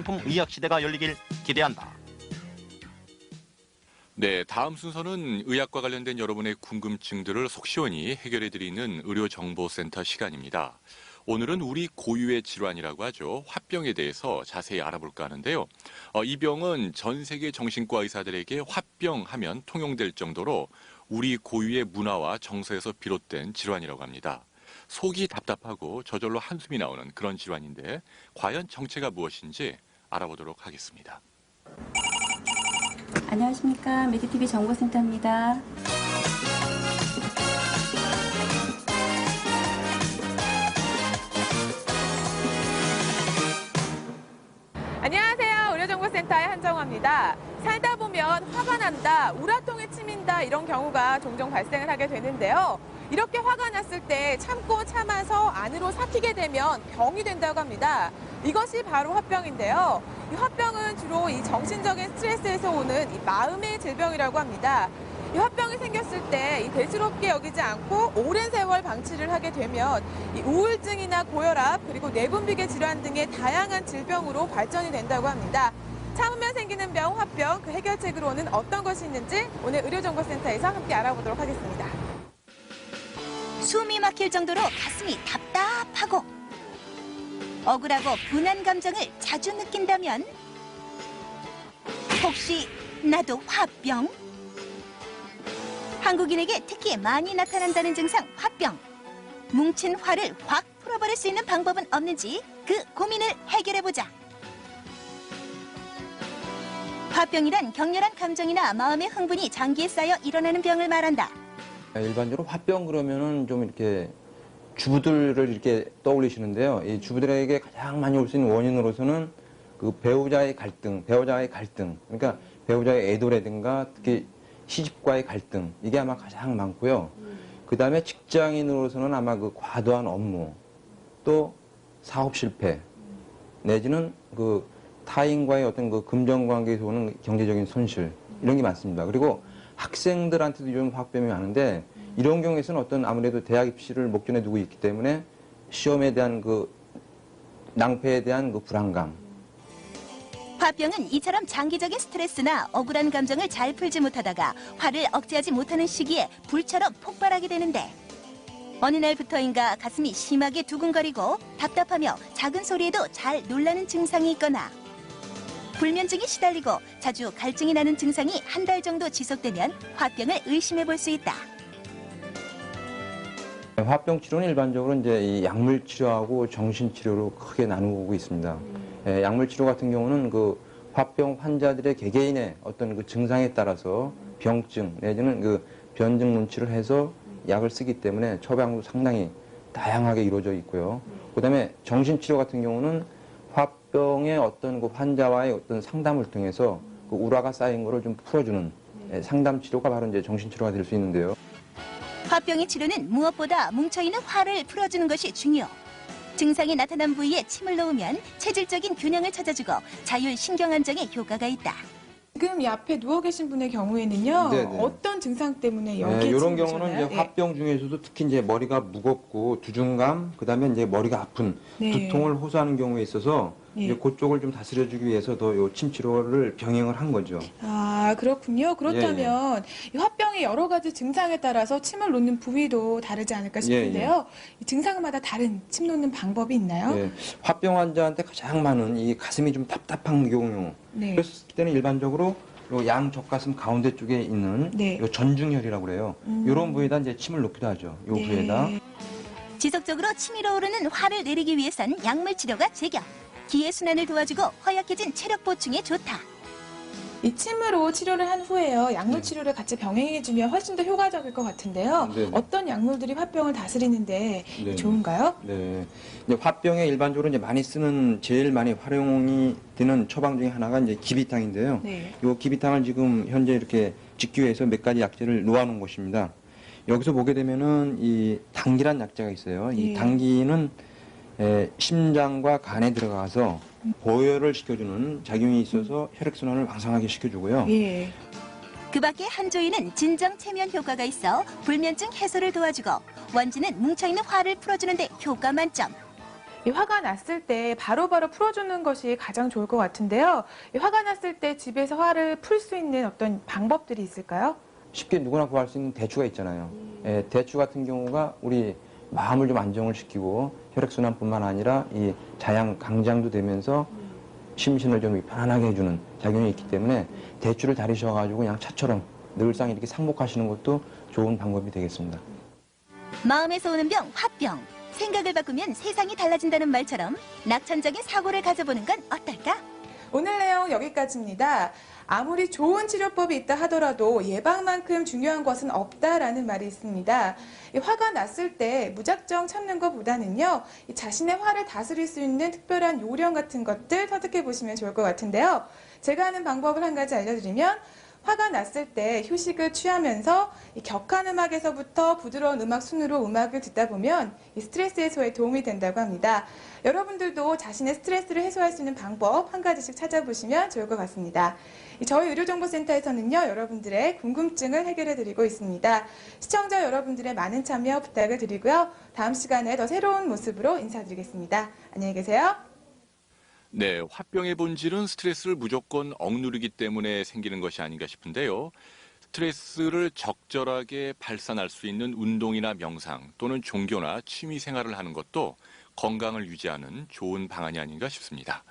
식품 의학 시대가 열리길 기대한다. 네, 다음 순서는 의학과 관련된 여러분의 궁금증들을 속 시원히 해결해드리는 의료정보센터 시간입니다. 오늘은 우리 고유의 질환이라고 하죠. 화병에 대해서 자세히 알아볼까 하는데요. 이 병은 전 세계 정신과 의사들에게 화병 하면 통용될 정도로 우리 고유의 문화와 정서에서 비롯된 질환이라고 합니다. 속이 답답하고 저절로 한숨이 나오는 그런 질환인데 과연 정체가 무엇인지 알아보도록 하겠습니다. 안녕하십니까. 메디TV 정보센터입니다. 안녕하세요. 의료정보센터의 한정화입니다. 살다 보면 화가 난다, 우라통이 치민다 이런 경우가 종종 발생을 하게 되는데요. 이렇게 화가 났을 때 참고 참아서 안으로 삭히게 되면 병이 된다고 합니다. 이것이 바로 화병인데요. 이 화병은 주로 이 정신적인 스트레스에서 오는 이 마음의 질병이라고 합니다. 이 화병이 생겼을 때 이 대수롭게 여기지 않고 오랜 세월 방치를 하게 되면 이 우울증이나 고혈압 그리고 내분비계 질환 등의 다양한 질병으로 발전이 된다고 합니다. 참으면 생기는 병, 화병, 그 해결책으로는 어떤 것이 있는지 오늘 의료정보센터에서 함께 알아보도록 하겠습니다. 숨이 막힐 정도로 가슴이 답답하고 억울하고 분한 감정을 자주 느낀다면 혹시 나도 화병? 한국인에게 특히 많이 나타난다는 증상 화병. 뭉친 화를 확 풀어버릴 수 있는 방법은 없는지 그 고민을 해결해보자. 화병이란 격렬한 감정이나 마음의 흥분이 장기에 쌓여 일어나는 병을 말한다. 일반적으로 화병 그러면은 좀 이렇게 주부들을 이렇게 떠올리시는데요. 이 주부들에게 가장 많이 올 수 있는 원인으로서는 그 배우자의 갈등. 그러니까 배우자의 애도라든가 특히 시집과의 갈등. 이게 아마 가장 많고요. 그 다음에 직장인으로서는 아마 그 과도한 업무, 또 사업 실패, 내지는 그 타인과의 어떤 그 금전 관계에서 오는 경제적인 손실, 이런 게 많습니다. 그리고 학생들한테도 좀 화병이 많은데 이런 경우에서는 어떤 아무래도 대학 입시를 목전에 두고 있기 때문에 시험에 대한 그 낭패에 대한 그 불안감. 화병은 이처럼 장기적인 스트레스나 억울한 감정을 잘 풀지 못하다가 화를 억제하지 못하는 시기에 불처럼 폭발하게 되는데 어느 날부터인가 가슴이 심하게 두근거리고 답답하며 작은 소리에도 잘 놀라는 증상이 있거나 불면증이 시달리고 자주 갈증이 나는 증상이 한 달 정도 지속되면 화병을 의심해 볼 수 있다. 화병 치료는 일반적으로 이제 이 약물 치료하고 정신 치료로 크게 나누고 있습니다. 약물 치료 같은 경우는 그 화병 환자들의 개개인의 어떤 그 증상에 따라서 병증 내지는 그 변증 눈치를 해서 약을 쓰기 때문에 처방도 상당히 다양하게 이루어져 있고요. 그다음에 정신 치료 같은 경우는 화병의 어떤 그 환자와의 어떤 상담을 통해서 그 우라가 쌓인 거를 좀 풀어주는 상담 치료가 바로 이제 정신 치료가 될 수 있는데요. 화병의 치료는 무엇보다 뭉쳐있는 화를 풀어주는 것이 중요. 증상이 나타난 부위에 침을 놓으면 체질적인 균형을 찾아주고 자율신경 안정에 효과가 있다. 지금 이 앞에 누워 계신 분의 경우에는요. 네네. 어떤 증상 때문에 여기에 이런 침을 경우는 놓으셨나요? 이제 화병 중에서도 특히 이제 머리가 무겁고 두중감, 그다음에 이제 머리가 아픈 네. 두통을 호소하는 경우에 있어서 네. 이제 그쪽을 좀 다스려주기 위해서 더 요 침 치료를 병행을 한 거죠. 아, 그렇군요. 그렇다면 이 화병의 여러 가지 증상에 따라서 침을 놓는 부위도 다르지 않을까 싶은데요. 이 증상마다 다른 침 놓는 방법이 있나요? 예, 화병 환자한테 가장 많은 이 가슴이 좀 답답한 경우. 네. 그랬을 때는 일반적으로 요 양젖가슴 가운데 쪽에 있는 네. 요 전중혈이라고 그래요. 이런 부위에다 이제 침을 놓기도 하죠. 요 네. 부위에다. 지속적으로 치밀어 오르는 화를 내리기 위해선 약물 치료가 제격. 기의 순환을 도와주고 허약해진 체력 보충에 좋다. 이 침으로 치료를 한 후에요. 약물 치료를 같이 병행해주면 훨씬 더 효과적일 것 같은데요. 네네. 어떤 약물들이 화병을 다스리는데 네네. 좋은가요? 네. 이제 화병에 일반적으로 이제 많이 쓰는 제일 많이 활용이 되는 처방 중에 하나가 이제 기비탕인데요. 네. 요 기비탕을 지금 현재 이렇게 직규에서 몇 가지 약재를 놓아놓은 것입니다. 여기서 보게 되면은 이 당기란 약재가 있어요. 이 예. 당기는 심장과 간에 들어가서 보혈을 시켜주는 작용이 있어서 혈액순환을 왕성하게 시켜주고요. 예. 그 밖에 한조이는 진정 체면 효과가 있어 불면증 해소를 도와주고 원지는 뭉쳐있는 화를 풀어주는데 효과 만점. 이 화가 났을 때 바로바로 풀어주는 것이 가장 좋을 것 같은데요. 이 화가 났을 때 집에서 화를 풀 수 있는 어떤 방법들이 있을까요? 쉽게 누구나 구할 수 있는 대추가 있잖아요. 예, 대추 같은 경우가 우리 마음을 좀 안정을 시키고 혈액순환뿐만 아니라 이 자양 강장도 되면서 심신을 좀 편안하게 해주는 작용이 있기 때문에 대추를 다리셔가지고 그냥 차처럼 늘상 이렇게 상복하시는 것도 좋은 방법이 되겠습니다. 마음에서 오는 병, 화병. 생각을 바꾸면 세상이 달라진다는 말처럼 낙천적인 사고를 가져보는 건 어떨까? 오늘 내용 여기까지입니다. 아무리 좋은 치료법이 있다 하더라도 예방만큼 중요한 것은 없다라는 말이 있습니다. 이 화가 났을 때 무작정 참는 것보다는요, 이 자신의 화를 다스릴 수 있는 특별한 요령 같은 것들 터득해 보시면 좋을 것 같은데요. 제가 하는 방법을 한 가지 알려드리면, 화가 났을 때 휴식을 취하면서 이 격한 음악에서부터 부드러운 음악 순으로 음악을 듣다 보면 이 스트레스 해소에 도움이 된다고 합니다. 여러분들도 자신의 스트레스를 해소할 수 있는 방법 한 가지씩 찾아보시면 좋을 것 같습니다. 저희 의료정보센터에서는요, 여러분들의 궁금증을 해결해 드리고 있습니다. 시청자 여러분들의 많은 참여 부탁을 드리고요. 다음 시간에 더 새로운 모습으로 인사드리겠습니다. 안녕히 계세요. 네, 화병의 본질은 스트레스를 무조건 억누르기 때문에 생기는 것이 아닌가 싶은데요. 스트레스를 적절하게 발산할 수 있는 운동이나 명상 또는 종교나 취미 생활을 하는 것도 건강을 유지하는 좋은 방안이 아닌가 싶습니다.